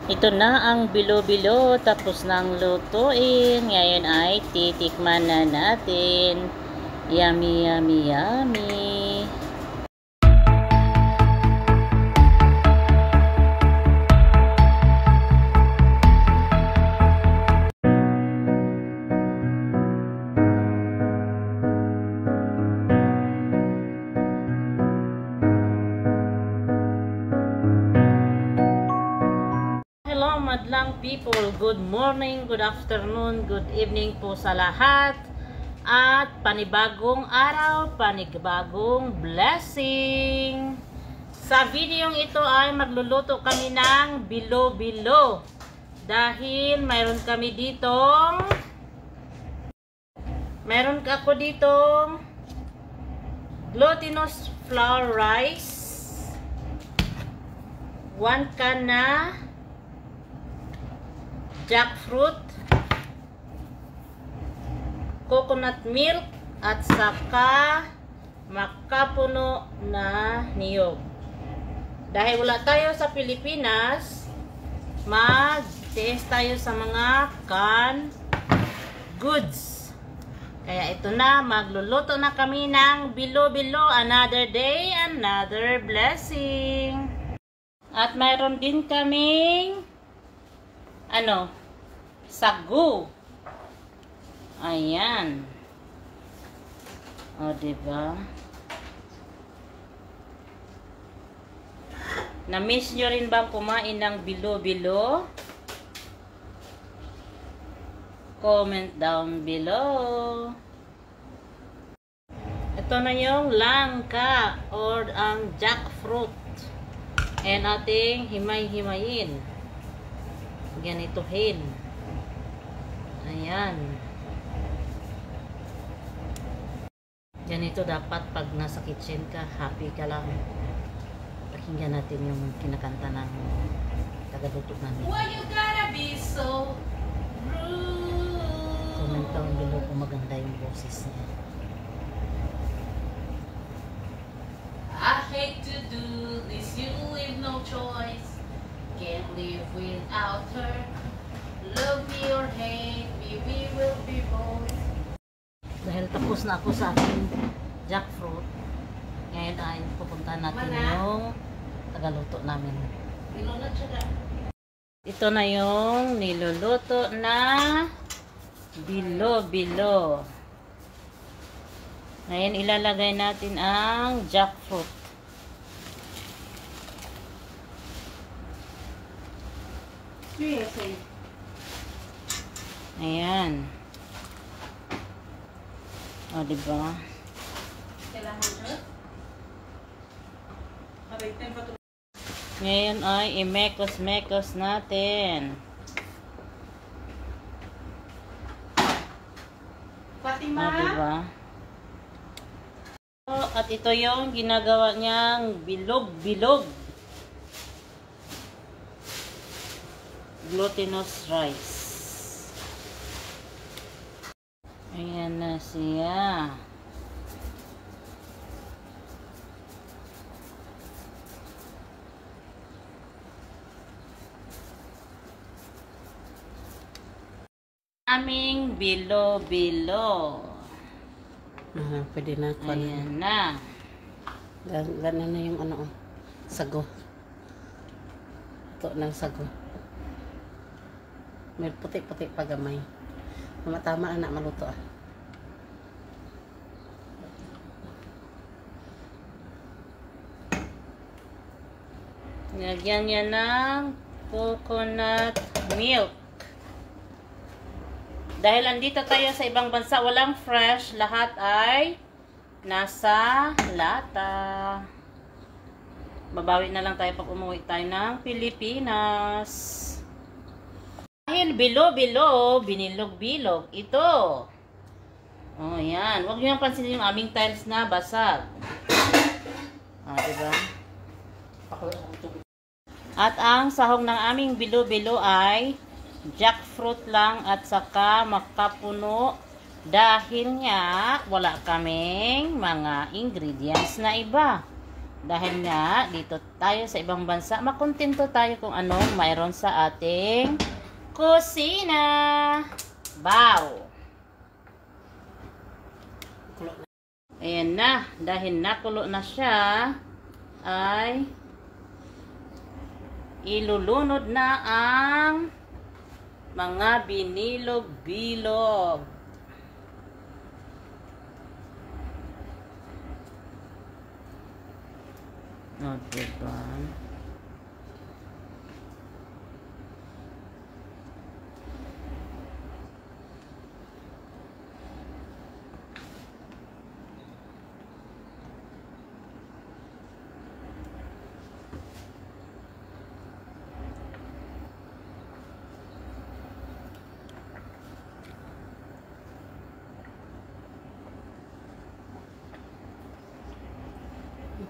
Ito na ang bilo-bilo, tapos nang lutuin. Ngayon ay titikman na natin. Yummy, yummy, yummy. Madlang people, good morning, good afternoon, good evening po sa lahat. At panibagong araw, panibagong blessing. Sa videong ito ay magluluto kami ng bilo-bilo. Dahil mayroon ako ditong glutinous flour rice, 1 can na jackfruit, coconut milk, at saka makapuno na niyog. Dahil wala tayo sa Pilipinas, mag-test tayo sa mga canned goods. Kaya ito na, magluluto na kami ng bilo-bilo. Another day, another blessing. At mayroon din kaming sagu. Ayan. O, diba? Na-miss nyo rin bang kumain ng bilo-bilo? Comment down below. Ito na yung langka or ang jackfruit. And ating himay-himayin. Ganituhin. Ayan. Ganito dapat pag nasa kitchen ka, happy ka lang. Pakinggan natin yung kinakanta ng tagaluto namin. Why you gotta be so rude? Comment down below kung maganda yung boses niya. I hate to do this, you leave no choice. Can't live without her. Love me or hate me, we will be both. Dahil tapos na ako sa aking jackfruit, ngayon ay pupuntahan natin yung tagaluto namin. Ito na yung niluluto na bilo-bilo. Ngayon ilalagay natin ang jackfruit. Ayan. O, diba? Ngayon ay imekos-mekos natin. Fatima? O, diba? At ito yung ginagawa niyang bilog-bilog. Glutinous rice. Ayan na siya. Aming bilo-bilo. Pwede na ako. Ayan na. Ganun na yung sago. Ito ng sago. May puti-puti pa gamay. Tama anak maluto Lagyan niya ng coconut milk. Dahil andito tayo sa ibang bansa, walang fresh, lahat ay nasa lata. Babawi na lang tayo pag umuwi tayo ng Pilipinas. Dahil bilo-bilo, binilog-bilog, ito. O, yan. Huwag niyo yung pansinin yung aming tiles na basag. Diba? At ang sahog ng aming bilo-bilo ay jackfruit lang at saka makapuno dahil nga wala kaming mga ingredients na iba. Dahil nga, dito tayo sa ibang bansa, makontento tayo kung anong mayroon sa ating kusina. Wow! Ayan na. Dahil nakulo na siya, ay ilulunod na ang mga binilog-bilog. O, diba?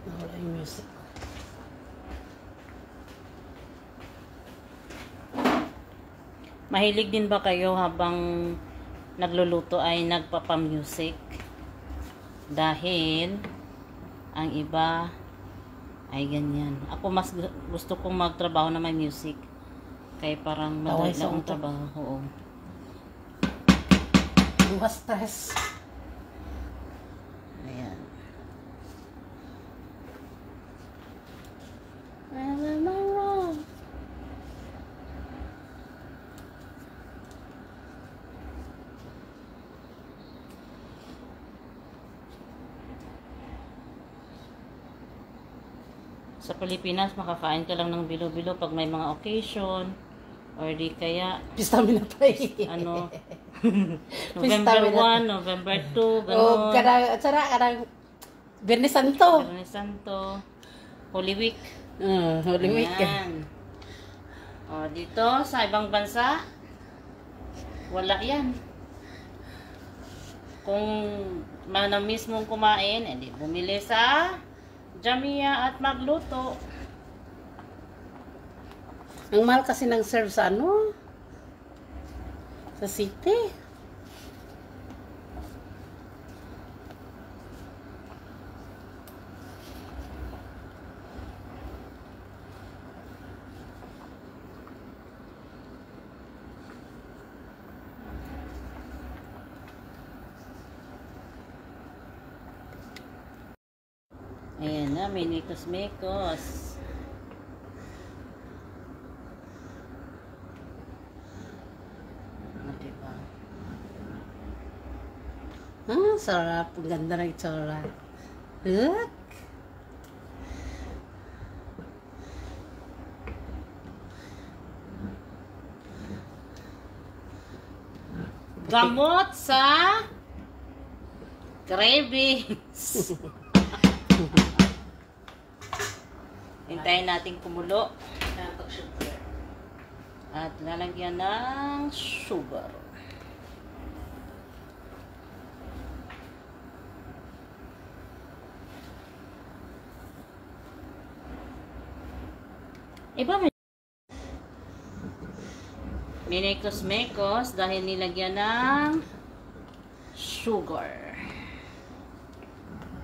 Wala yung music. Mahilig din ba kayo habang nagluluto ay nagpapa-music? Dahil ang iba ay ganyan. Ako mas gusto kong magtrabaho na may music. Kaya parang madali lang ang trabaho. Oo. Buwas stress. Ayan. Where am I wrong? Sa Pilipinas, makakain ka lang ng bilo-bilo pag may mga occasion. Or di kaya, Pista mi na tayo. ano, November 1, November 2, gano'n. O, kadang Biyernes Santo. Biyernes Santo, Holy Week. Holy Week. Ayan. O, dito, sa ibang bansa, wala yan. Kung manamis mong kumain, edi bumili sa Jamia at magluto. Ang mahal kasi ng serve sa ano? Sa city. Ayan na, may mekos-mekos. Diba? Sarap. Ang ganda ng itsura. Look. Gamot sa cravings. Hintayin natin kumulo. At lalagyan ng sugar. Iba may minekos-mekos dahil nilagyan ng sugar.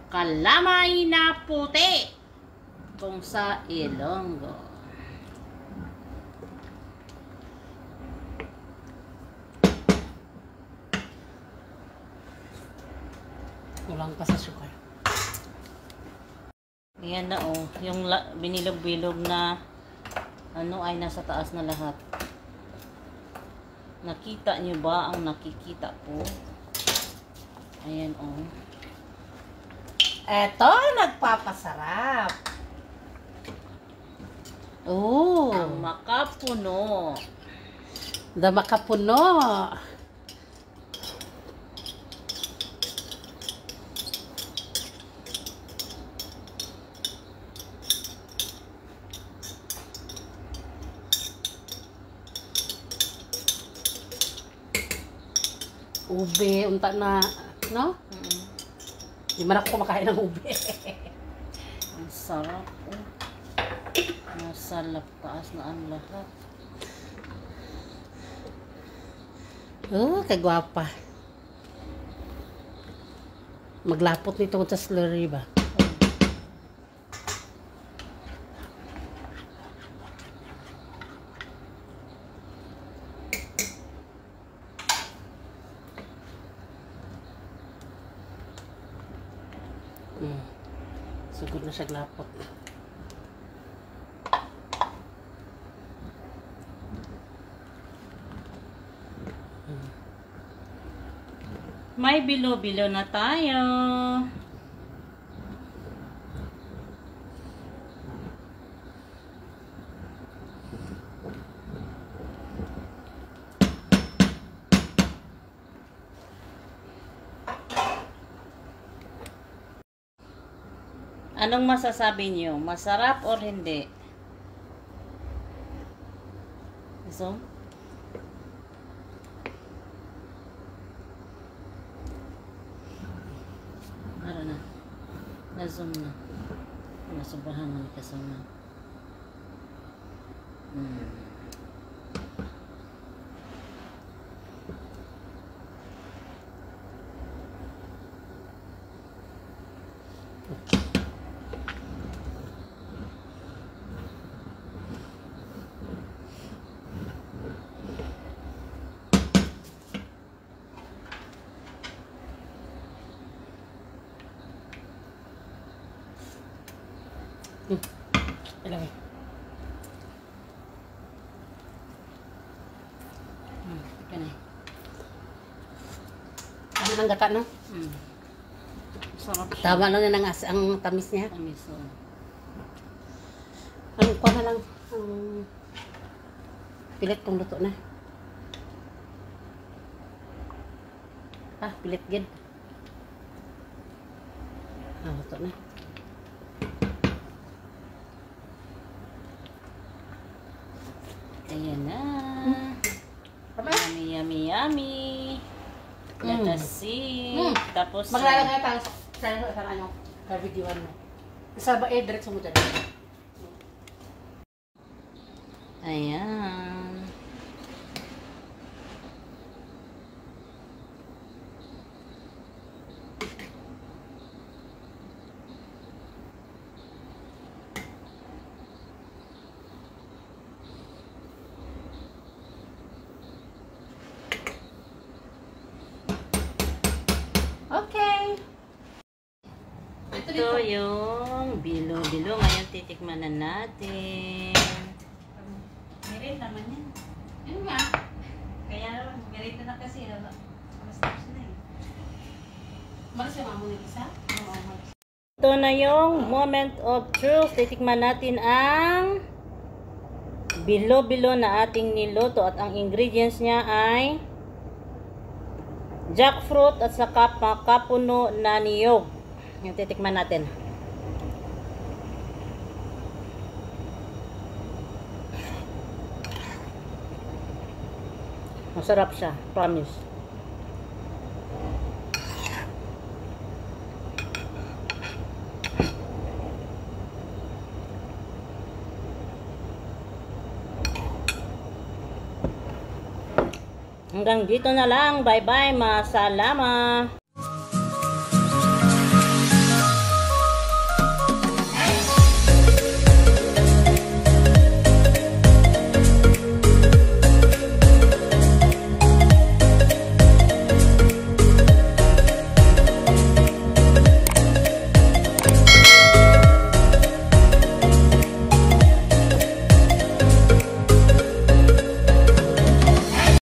Kalamay na puti kung sa Ilonggo. Kulang pa sa sugar. Ayan na oh, yung binilog-bilog na ano ay nasa taas na lahat. Nakita niyo ba ang nakikita ko? Ayan oh. Eto, nagpapasarap. Oh, Ang makapuno. dama kapuno. Ube, unta na, no? Di man ako kumakain ng ube. Ang sarap oh. Nasa taas na ang lahat. Oh, kagwapa. Maglapot nito sa slurry ba? Sugod na siya glapot. May bilo-bilo na tayo. Anong masasabi niyo? Masarap or hindi? So, ano na? Na-zoom na. Nasubrahan na ikaso na. Ilagay. Ika na. Ano ng gata, no? Sarap siya. Tama lang na ang tamis niya. Tamis, oh. Ano pa na lang ang pilit kong luto na. Pilit gid. Luto na. Ayan na. Yummy, yummy, yummy. Let us see. Tapos, Maglalagay tayo sa ano, sa videoan mo. Sa ba, diretso mo dyan. ayan. Okay. Ito yung bilo-bilo. Ngayon titikman na natin. Meron naman yan. Yun nga. Kaya naman, meron na kasi. Mas tapos na eh. Malas yung amo ng isa? Oo, malas. Ito na yung moment of truth. Titikman natin ang bilo-bilo na ating niluto. At ang ingredients niya ay jackfruit at saka kapuno na niyog. Yung titikman natin. Masarap siya, promise. Hanggang dito na lang. Bye-bye. Masalama.